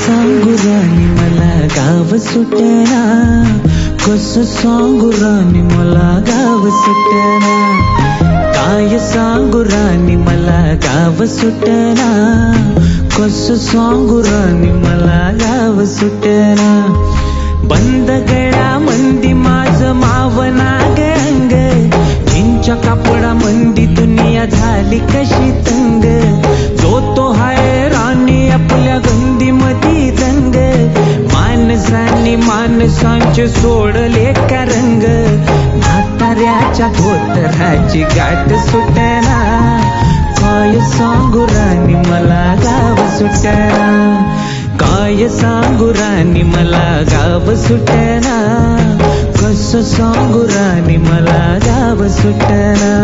सांगू राणी मला गाव सुटना, कसं सांगू राणी मला गाव सुटना, काय सांगू राणी मला गाव सुटना, कसं सांगू राणी मला गाव सुटना. बंद गळा मंदी माझं मावना अंग, जिंच्या कापडा मंदी दुनिया झाली कशी तंग, जो तो हाय राणी आपल्या गंदी मधी दंग, माणसांनी माणसांचे सोडले का रंग, म्हाताऱ्याच्या धोतराची गाठ सुटना, काय सांगू राणी मला गाव सुटना, काय सांगू राणी मला गाव सुटना, कसं सांगू राणी मला गाव सुटना.